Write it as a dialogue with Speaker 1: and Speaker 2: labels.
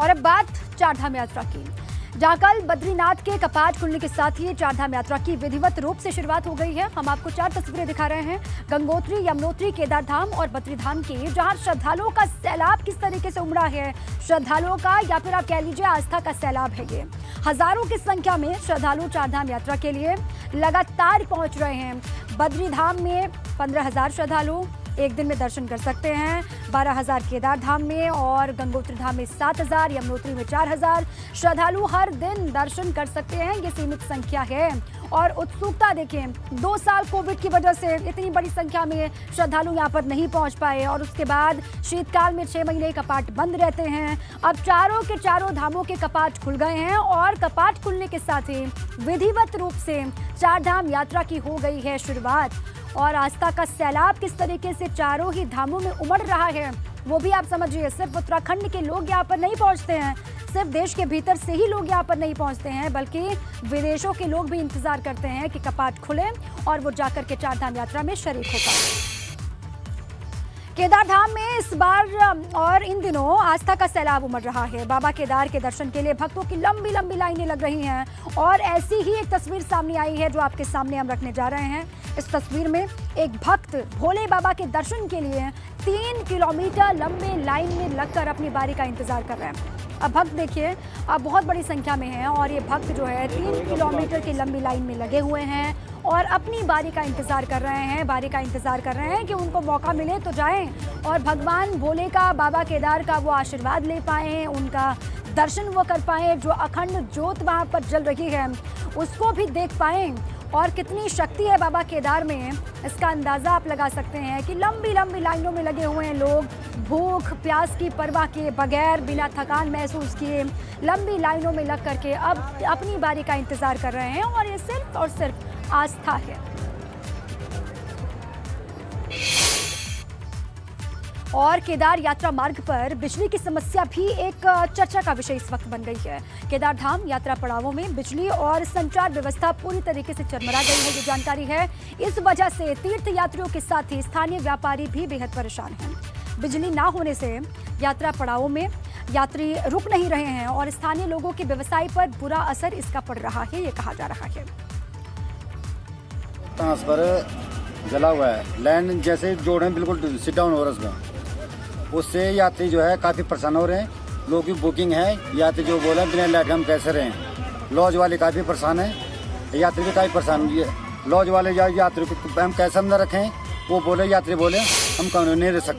Speaker 1: और अब बात चारधाम यात्रा की, जहां कल बद्रीनाथ के कपाट खुलने के साथ ही चारधाम यात्रा की विधिवत रूप से शुरुआत हो गई है। हम आपको 4 तस्वीरें दिखा रहे हैं गंगोत्री, यमुनोत्री, केदारधाम और बद्रीधाम की, जहां श्रद्धालुओं का सैलाब किस तरीके से उमड़ा है। श्रद्धालुओं का या फिर आप कह लीजिए आस्था का सैलाब है ये। हजारों की संख्या में श्रद्धालु चारधाम यात्रा के लिए लगातार पहुंच रहे हैं। बद्रीधाम में 15,000 श्रद्धालु एक दिन में दर्शन कर सकते हैं, 12,000 केदारधाम में और गंगोत्री धाम में 7,000, यमुनोत्री में 4,000 श्रद्धालु हर दिन दर्शन कर सकते हैं। ये सीमित संख्या है और उत्सुकता देखें, 2 साल कोविड की वजह से इतनी बड़ी संख्या में श्रद्धालु यहाँ पर नहीं पहुँच पाए और उसके बाद शीतकाल में 6 महीने कपाट बंद रहते हैं। अब चारों के चारों धामों के कपाट खुल गए हैं और कपाट खुलने के साथ ही विधिवत रूप से चारधाम यात्रा की हो गई है शुरुआत। और आस्था का सैलाब किस तरीके से चारों ही धामों में उमड़ रहा है वो भी आप समझिए। सिर्फ उत्तराखंड के लोग यहाँ पर नहीं पहुँचते हैं, सिर्फ देश के भीतर से ही लोग यहाँ पर नहीं पहुँचते हैं, बल्कि विदेशों के लोग भी इंतजार करते हैं कि कपाट खुले और वो जाकर के चारधाम यात्रा में शरीक हो पाए। केदारधाम में इस बार और इन दिनों आस्था का सैलाब उमड़ रहा है। बाबा केदार के दर्शन के लिए भक्तों की लंबी लंबी लाइनें लग रही हैं और ऐसी ही एक तस्वीर सामने आई है जो आपके सामने हम रखने जा रहे हैं। इस तस्वीर में एक भक्त भोले बाबा के दर्शन के लिए 3 किलोमीटर लंबे लाइन में लगकर अपनी बारी का इंतजार कर रहे हैं। अब भक्त देखिए, अब बहुत बड़ी संख्या में हैं और ये भक्त जो है 3 किलोमीटर की लंबी लाइन में लगे हुए हैं और अपनी बारी का इंतजार कर रहे हैं। बारी का इंतजार कर रहे हैं कि उनको मौका मिले तो जाएं और भगवान भोले का, बाबा केदार का वो आशीर्वाद ले पाएं, उनका दर्शन वो कर पाएं। जो अखंड ज्योत वहाँ पर जल रही है उसको भी देख पाएं और कितनी शक्ति है बाबा केदार में, इसका अंदाज़ा आप लगा सकते हैं कि लंबी लंबी लाइनों में लगे हुए हैं लोग, भूख प्यास की परवाह किए बगैर, बिना थकान महसूस किए लंबी लाइनों में लग करके अब अपनी बारी का इंतज़ार कर रहे हैं और ये सिर्फ और सिर्फ आस्था है। और केदार यात्रा मार्ग पर बिजली की समस्या भी एक चर्चा का विषय इस वक्त बन गई है। केदारधाम यात्रा पड़ावों में बिजली और संचार व्यवस्था पूरी तरीके से चरमरा गई है, ये जानकारी है। इस वजह से तीर्थ यात्रियों के साथ ही स्थानीय व्यापारी भी बेहद परेशान हैं। बिजली ना होने से यात्रा पड़ावों में यात्री रुक नहीं रहे हैं और स्थानीय लोगों के व्यवसाय पर बुरा असर इसका पड़ रहा है, ये कहा जा रहा है।
Speaker 2: ट्रांसफर जला हुआ है, लाइन जैसे जोड़े बिल्कुल सिट डाउन हो रहा है उसमें, उससे यात्री जो है काफ़ी परेशान हो रहे हैं। लोगों की बुकिंग है, यात्री जो बोले बिना लाइट हम कैसे रहें। लॉज वाले काफ़ी परेशान हैं, यात्री भी काफ़ी परेशान है। लॉज वाले यात्री को हम कैसे अंदर रखें, वो बोले, यात्री बोले हम कहीं नहीं रह सकते।